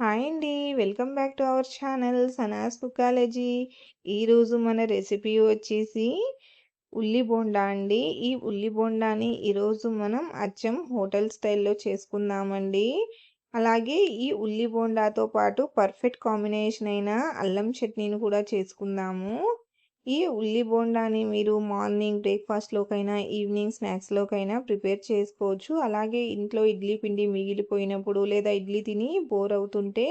Hi అండి. Welcome back to our channel Sanas కుకాలజీ. ఈరోజు మన రెసిపీ వచ్చేసి ఉల్లి బోండా అండి. ఈ ఉల్లి బోండాని ఈరోజు మనం అచ్చం హోటల్ స్టైల్‌లో చేసుకుందామండి. అలాగే ఈ ఉల్లి బోండాతో పాటు పర్ఫెక్ట్ కాంబినేషన్ అయిన అల్లం చట్నీని కూడా చేసుకుందాము. ఈ ఉల్లి బోండాని మీరు మార్నింగ్ బ్రేక్‌ఫాస్ట్‌లోకైనా, ఈవినింగ్ స్నాక్స్‌లోకైనా ప్రిపేర్ చేసుకోవచ్చు. అలాగే ఇంట్లో ఇడ్లీ పిండి మిగిలిపోయినప్పుడు లేదా ఇడ్లీ తిని బోర్ అవుతుంటే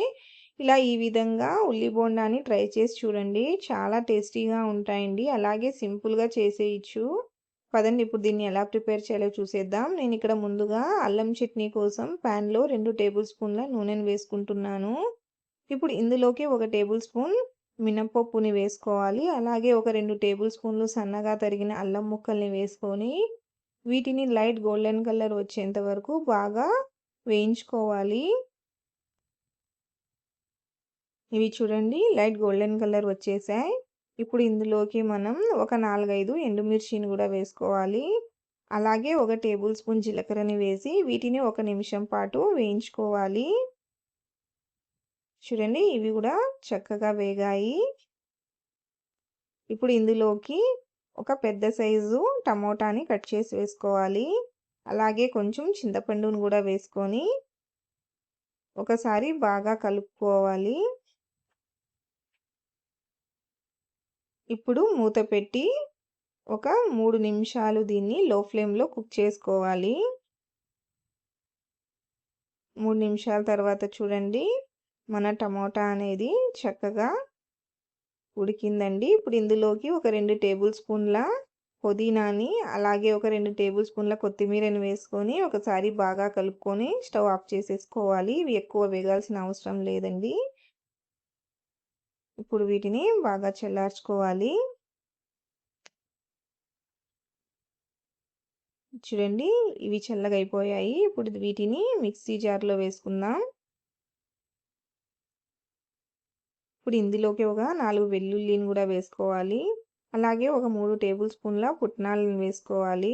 ఇలా ఈ విధంగా ఉల్లి బోండాని ట్రై చేసి చూడండి. చాలా టేస్టీగా ఉంటాయండి. అలాగే సింపుల్‌గా చేసేయొచ్చు. పదండి ఇప్పుడు దీన్ని ఎలా ప్రిపేర్ చేయాలో చూసేద్దాం. నేను ఇక్కడ ముందుగా అల్లం చట్నీ కోసం పాన్‌లో 2 టేబుల్ స్పూన్ల నూనెను వేసుకుంటున్నాను. ఇప్పుడు ఇందులోకి 1 టేబుల్ స్పూన్ మినపప్పుని వేసుకోవాలి. అలాగే ఒక 2 టేబుల్ స్పూన్లు సన్నగా తరిగిన అల్లం ముక్కల్ని వేసుకొని, వీటిని లైట్ గోల్డెన్ కలర్ వచ్చేంత వరకు బాగా వేయించుకోవాలి. ఇవి చూడండి లైట్ గోల్డెన్ కలర్ వచ్చేసాయి. ఇప్పుడు ఇందులోకి మనం ఒక 4, 5 ఎండుమిర్చిని కూడా వేసుకోవాలి. అలాగే 1 టేబుల్ స్పూన్ జీలకర్రని వేసి వీటిని 1 నిమిషం పాటు వేయించుకోవాలి. చూడండి ఇవి కూడా చక్కగా వేగాయి. ఇప్పుడు ఇందులోకి ఒక పెద్ద సైజు టమోటాని కట్ చేసి వేసుకోవాలి. అలాగే కొంచెం చింతపండును కూడా వేసుకొని ఒకసారి బాగా కలుపుకోవాలి. ఇప్పుడు మూత పెట్టి ఒక 3 నిమిషాలు దీన్ని లో ఫ్లేమ్‌లో కుక్ చేసుకోవాలి. 3 నిమిషాల తర్వాత చూడండి మన టమోటా అనేది చక్కగా ఉడికిందండి. ఇప్పుడు ఇందులోకి ఒక 2 టేబుల్ స్పూన్ల పుదీనాని, అలాగే ఒక 2 టేబుల్ స్పూన్ల కొత్తిమీరని వేసుకొని ఒకసారి బాగా కలుపుకొని స్టవ్ ఆఫ్ చేసేసుకోవాలి. ఇవి ఎక్కువ వేగాల్సిన అవసరం లేదండి. ఇప్పుడు వీటిని బాగా చల్లార్చుకోవాలి. చూడండి ఇవి చల్లగా అయిపోయాయి. ఇప్పుడు వీటిని మిక్సీ జార్‌లో వేసుకుందాం. ఇప్పుడు ఇందులోకి ఒక 4 వెల్లుల్లిని కూడా వేసుకోవాలి. అలాగే ఒక 3 టేబుల్ స్పూన్ల పుట్నాలను వేసుకోవాలి.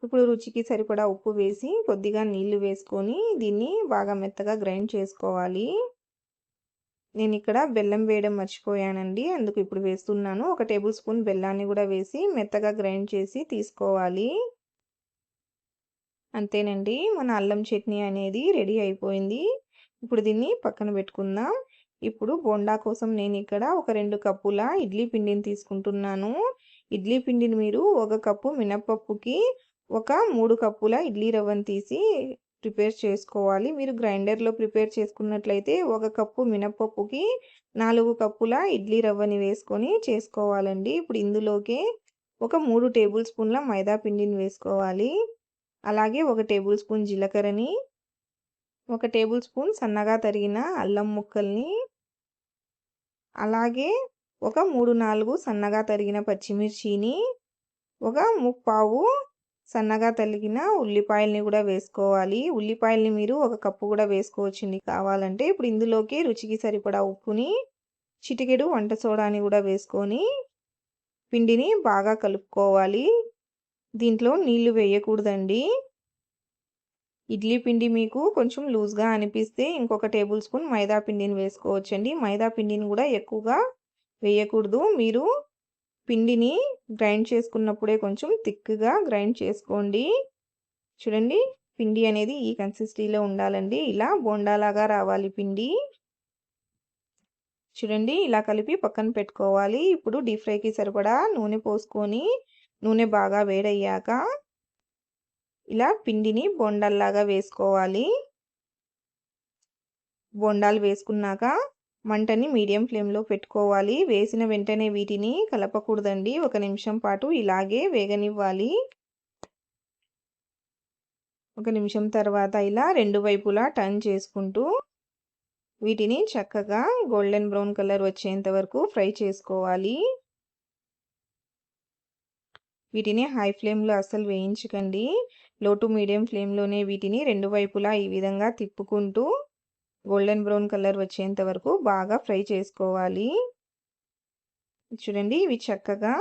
ఇప్పుడు రుచికి సరిపడా ఉప్పు వేసి కొద్దిగా నీళ్లు వేసుకొని దీన్ని బాగా మెత్తగా గ్రైండ్ చేసుకోవాలి. నేను ఇక్కడ బెల్లం వేయడం మర్చిపోయానండి. అందుకు ఇప్పుడు వేస్తున్నాను. ఒక టేబుల్ స్పూన్ బెల్లాన్ని కూడా వేసి మెత్తగా గ్రైండ్ చేసి తీసుకోవాలి. అంతేనండి మన అల్లం చట్నీ అనేది రెడీ అయిపోయింది. ఇప్పుడు దీన్ని పక్కన పెట్టుకుందాం. ఇప్పుడు బోండా కోసం నేను ఇక్కడ ఒక 2 కప్పుల ఇడ్లీ పిండిని తీసుకుంటున్నాను. ఇడ్లీ పిండిని మీరు 1 కప్పు మినపప్పుకి ఒక 3 కప్పుల ఇడ్లీ రవ్వను తీసి ప్రిపేర్ చేసుకోవాలి. మీరు గ్రైండర్‌లో ప్రిపేర్ చేసుకున్నట్లయితే 1 కప్పు మినపప్పుకి 4 కప్పుల ఇడ్లీ రవ్వని వేసుకొని చేసుకోవాలండి. ఇప్పుడు ఇందులోకి ఒక 3 టేబుల్ స్పూన్ల మైదా పిండిని వేసుకోవాలి. అలాగే 1 టేబుల్ స్పూన్ జీలకర్రని, 1 టేబుల్ స్పూన్ సన్నగా తరిగిన అల్లం ముక్కల్ని, అలాగే ఒక 3, 4 సన్నగా తరిగిన పచ్చిమిర్చిని, ఒక ముప్పావు సన్నగా తరిగిన ఉల్లిపాయల్ని కూడా వేసుకోవాలి. ఉల్లిపాయల్ని మీరు 1 కప్పు కూడా వేసుకోవచ్చండి కావాలంటే. ఇప్పుడు ఇందులోకి రుచికి సరిపడా ఉప్పుని, చిటికెడు వంట సోడాని కూడా వేసుకొని పిండిని బాగా కలుపుకోవాలి. దీంట్లో నీళ్లు వేయకూడదండి. ఇడ్లీ పిండి మీకు కొంచెం లూజ్‌గా అనిపిస్తే ఇంకొక టేబుల్ స్పూన్ మైదా పిండిని వేసుకోవచ్చండి. మైదా పిండిని కూడా ఎక్కువగా వేయకూడదు. మీరు పిండిని గ్రైండ్ చేసుకున్నప్పుడే కొంచెం థిక్‌గా గ్రైండ్ చేసుకోండి. చూడండి పిండి అనేది ఈ కన్సిస్టెన్సీలో ఉండాలండి. ఇలా బోండాలాగా రావాలి పిండి. చూడండి ఇలా కలిపి పక్కన పెట్టుకోవాలి. ఇప్పుడు డీప్ ఫ్రైకి సరిపడా నూనె పోసుకొని, నూనె బాగా వేడయ్యాక ఇలా పిండిని బోండాల్లాగా వేసుకోవాలి. బోండాలు వేసుకున్నాక మంటని మీడియం ఫ్లేమ్‌లో పెట్టుకోవాలి. వేసిన వెంటనే వీటిని కలపకూడదండి. 1 నిమిషం పాటు ఇలాగే వేగనివ్వాలి. 1 నిమిషం తర్వాత ఇలా 2 వైపులా టర్న్ చేసుకుంటూ వీటిని చక్కగా గోల్డెన్ బ్రౌన్ కలర్ వచ్చేంత వరకు ఫ్రై చేసుకోవాలి. వీటిని హై ఫ్లేమ్‌లో అస్సలు వేయించకండి. లో టు మీడియం ఫ్లేమ్‌లోనే వీటిని 2 వైపులా ఈ విధంగా తిప్పుకుంటూ గోల్డెన్ బ్రౌన్ కలర్ వచ్చేంత వరకు బాగా ఫ్రై చేసుకోవాలి. చూడండి ఇవి చక్కగా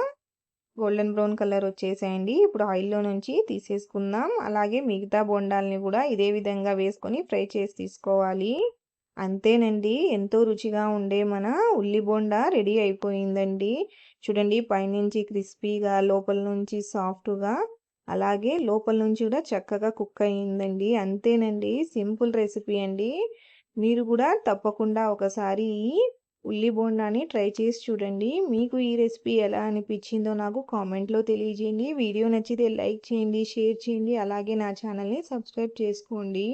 గోల్డెన్ బ్రౌన్ కలర్ వచ్చేసాయండి. ఇప్పుడు ఆయిల్‌లో నుంచి తీసేసుకుందాం. అలాగే మిగతా బోండాల్ని కూడా ఇదే విధంగా వేసుకొని ఫ్రై చేసి తీసుకోవాలి. అంతేనండి. ఎంతో రుచిగా ఉండే మన ఉల్లి బోండా రెడీ అయిపోయిందండి. చూడండి పైనుంచి క్రిస్పీగా, లోపల నుంచి సాఫ్ట్‌గా, అలాగే లోపల నుంచి కూడా చక్కగా కుక్ అయిందండి. అంతేనండి. సింపుల్ రెసిపీ అండి. మీరు కూడా తప్పకుండా ఒకసారి ఈ ఉల్లి బోండాని ట్రై చేసి చూడండి. మీకు ఈ రెసిపీ ఎలా అనిపించిందో నాకు కామెంట్‌లో తెలియజేయండి. వీడియో నచ్చితే లైక్ చేయండి, షేర్ చేయండి. అలాగే నా ఛానల్‌ని సబ్స్క్రైబ్ చేసుకోండి.